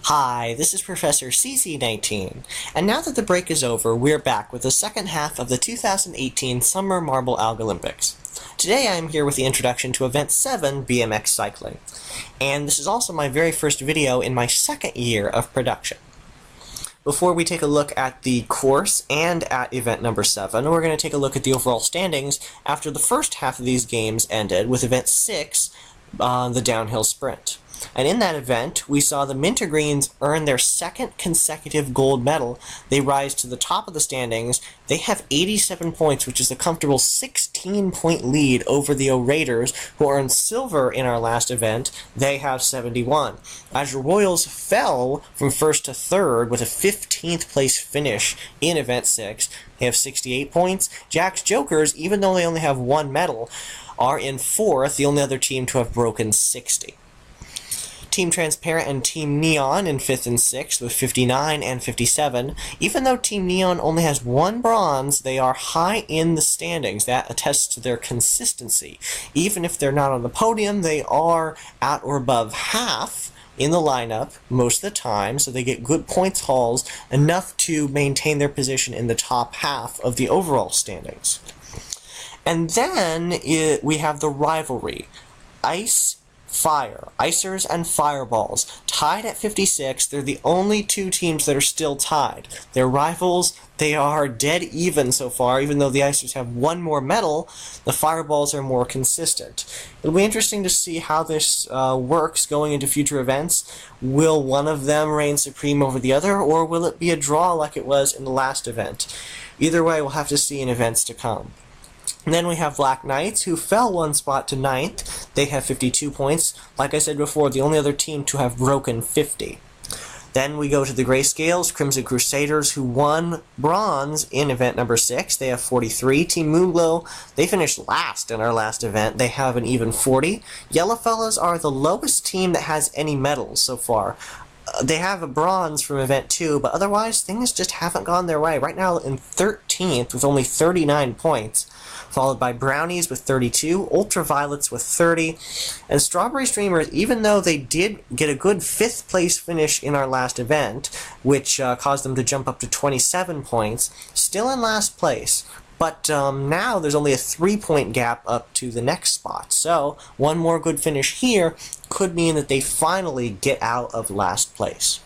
Hi, this is Professor CC19, and now that the break is over, we're back with the second half of the 2018 Summer Marble Algolympics. Today I am here with the introduction to Event 7, BMX Cycling, and this is also my very first video in my second year of production. Before we take a look at the course and at event number 7, we're going to take a look at the overall standings after the first half of these games ended with event 6, the downhill sprint. And in that event, we saw the Minter Greens earn their second consecutive gold medal. They rise to the top of the standings. They have 87 points, which is a comfortable 16-point lead over the O'Raiders, who earned silver in our last event. They have 71. Azure Royals fell from first to third with a 15th place finish in event 6. They have 68 points. Jack's Jokers, even though they only have one medal, are in fourth, the only other team to have broken 60. Team Transparent and Team Neon in 5th and 6th with 59 and 57. Even though Team Neon only has one bronze, they are high in the standings. That attests to their consistency. Even if they're not on the podium, they are at or above half in the lineup most of the time, so they get good points hauls, enough to maintain their position in the top half of the overall standings. And then we have the rivalry. Fire. Icers and Fireballs. Tied at 56. They're the only two teams that are still tied. They're rivals. They are dead even so far, even though the Icers have one more medal. The Fireballs are more consistent. It'll be interesting to see how this works going into future events. Will one of them reign supreme over the other, or will it be a draw like it was in the last event? Either way, we'll have to see in events to come. And then we have Black Knights, who fell one spot to 9th. They have 52 points. Like I said before, the only other team to have broken 50. Then we go to the Grayscales, Crimson Crusaders, who won bronze in event number 6. They have 43. Team Moonglow, they finished last in our last event. They have an even 40. Yellowfellas are the lowest team that has any medals so far. They have a bronze from event 2, but otherwise things just haven't gone their way. Right now in 13th with only 39 points, followed by Brownies with 32, Ultraviolets with 30, and Strawberry Streamers, even though they did get a good 5th place finish in our last event, which caused them to jump up to 27 points, still in last place. But now there's only a 3-point gap up to the next spot. So one more good finish here could mean that they finally get out of last place.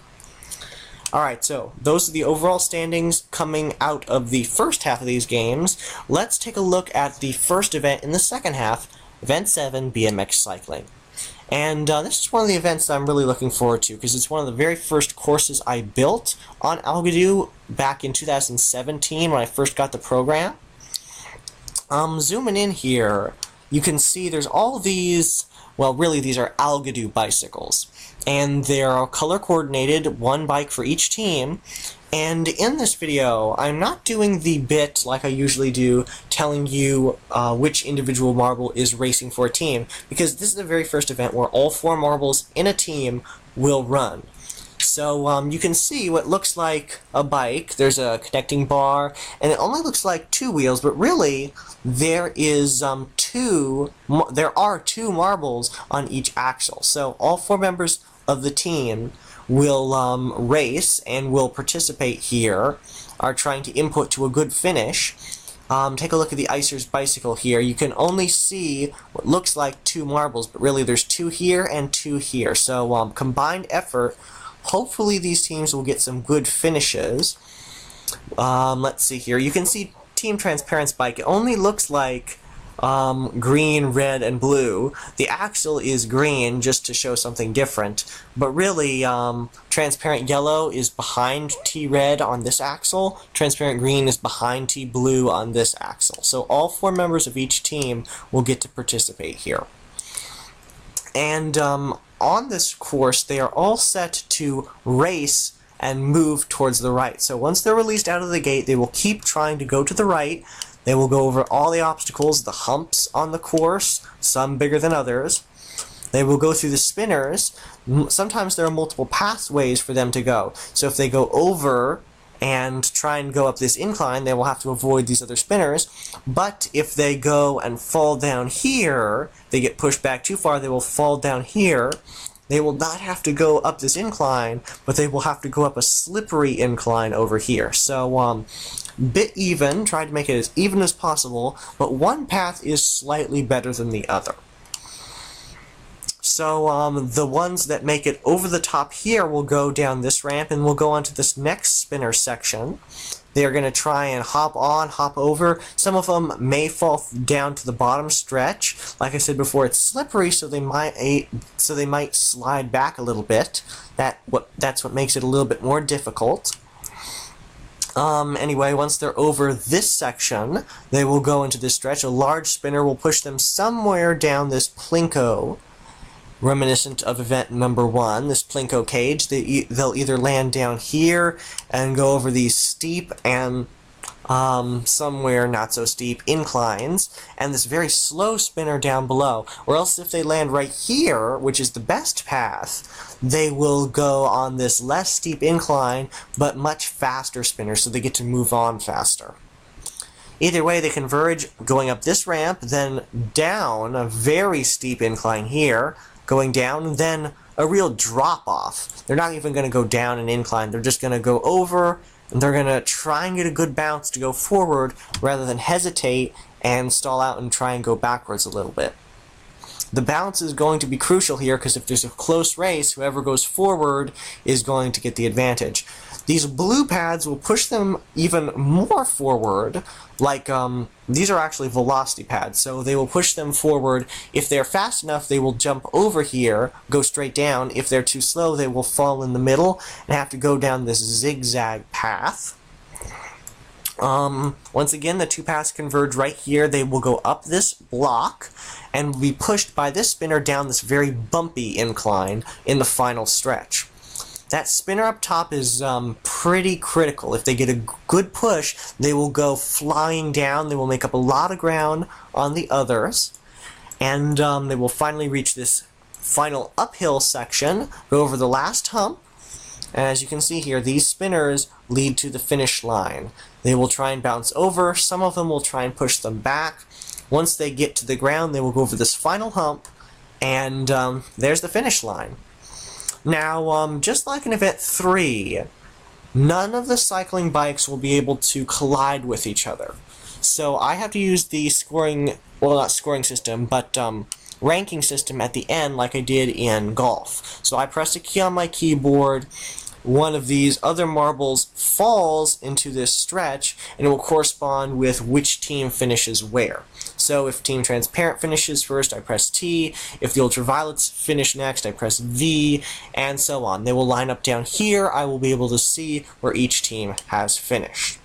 Alright, so those are the overall standings coming out of the first half of these games. Let's take a look at the first event in the second half, Event 7, BMX Cycling. And this is one of the events that I'm really looking forward to, because it's one of the very first courses I built on Algodoo back in 2017 when I first got the program. Zooming in here, you can see there's all these, well, really these are Algodoo bicycles. And they're color coordinated, one bike for each team. And in this video, I'm not doing the bit like I usually do, telling you which individual marble is racing for a team, because this is the very first event where all 4 marbles in a team will run. So you can see what looks like a bike. There's a connecting bar, and it only looks like 2 wheels, but really there is there are 2 marbles on each axle. So all 4 members of the team will race and will participate here, are trying to input to a good finish. Take a look at the Icer's bicycle here. You can only see what looks like 2 marbles, but really there's 2 here and 2 here. So combined effort, hopefully these teams will get some good finishes. Let's see here. You can see Team Transparent's bike. It only looks like green, red, and blue. The axle is green just to show something different, but really Transparent Yellow is behind T-Red on this axle, Transparent Green is behind T-Blue on this axle. So all 4 members of each team will get to participate here. And on this course, they are all set to race and move towards the right. So once they're released out of the gate, they will keep trying to go to the right. They will go over all the obstacles, the humps on the course, some bigger than others. They will go through the spinners. Sometimes there are multiple pathways for them to go. So if they go over and try and go up this incline, they will have to avoid these other spinners. But if they go and fall down here, they get pushed back too far, they will fall down here, they will not have to go up this incline, but they will have to go up a slippery incline over here. So, bit even, try to make it as even as possible, but one path is slightly better than the other. So the ones that make it over the top here will go down this ramp and will go onto this next spinner section. They are going to try and hop on, hop over. Some of them may fall down to the bottom stretch. Like I said before, it's slippery, so they might slide back a little bit. That's what makes it a little bit more difficult. Anyway, once they're over this section, they will go into this stretch. A large spinner will push them somewhere down this plinko, reminiscent of event number 1, this plinko cage. They'll either land down here and go over these steep and somewhere not so steep inclines, and this very slow spinner down below. Or else if they land right here, which is the best path, they will go on this less steep incline, but much faster spinner, so they get to move on faster. Either way, they converge going up this ramp, then down a very steep incline here, going down, then a real drop-off. They're not even going to go down an incline, they're just going to go over, and they're going to try and get a good bounce to go forward, rather than hesitate and stall out and try and go backwards a little bit. The bounce is going to be crucial here, because if there's a close race, whoever goes forward is going to get the advantage. These blue pads will push them even more forward, like, these are actually velocity pads, so they will push them forward. If they're fast enough, they will jump over here, go straight down. If they're too slow, they will fall in the middle and have to go down this zigzag path. Once again, the two paths converge right here. They will go up this block and be pushed by this spinner down this very bumpy incline in the final stretch. That spinner up top is pretty critical. If they get a good push, they will go flying down. They will make up a lot of ground on the others, and they will finally reach this final uphill section, go over the last hump. And as you can see here, these spinners lead to the finish line. They will try and bounce over. Some of them will try and push them back. Once they get to the ground, they will go over this final hump, and there's the finish line. Now, just like in Event 3, none of the cycling bikes will be able to collide with each other. So I have to use the scoring, well, not scoring system, but ranking system at the end like I did in golf. So I press a key on my keyboard, one of these other marbles falls into this stretch, and it will correspond with which team finishes where. So if Team Transparent finishes first, I press T. If the Ultraviolets finish next, I press V, and so on. They will line up down here. I will be able to see where each team has finished.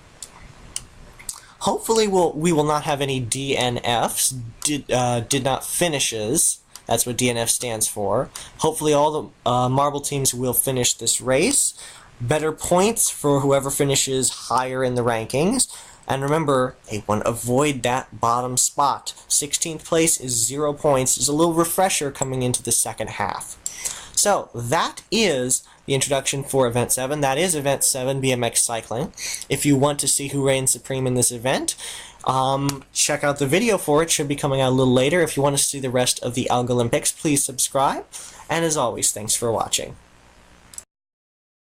Hopefully we will not have any DNFs, did not finishes. That's what DNF stands for. Hopefully all the marble teams will finish this race. Better points for whoever finishes higher in the rankings. And remember, avoid that bottom spot. 16th place is 0 points. It's a little refresher coming into the second half. So that is the introduction for Event 7. That is Event 7 BMX Cycling. If you want to see who reigns supreme in this event, check out the video for it. It should be coming out a little later. If you want to see the rest of the Algolympics, please subscribe. And as always, thanks for watching.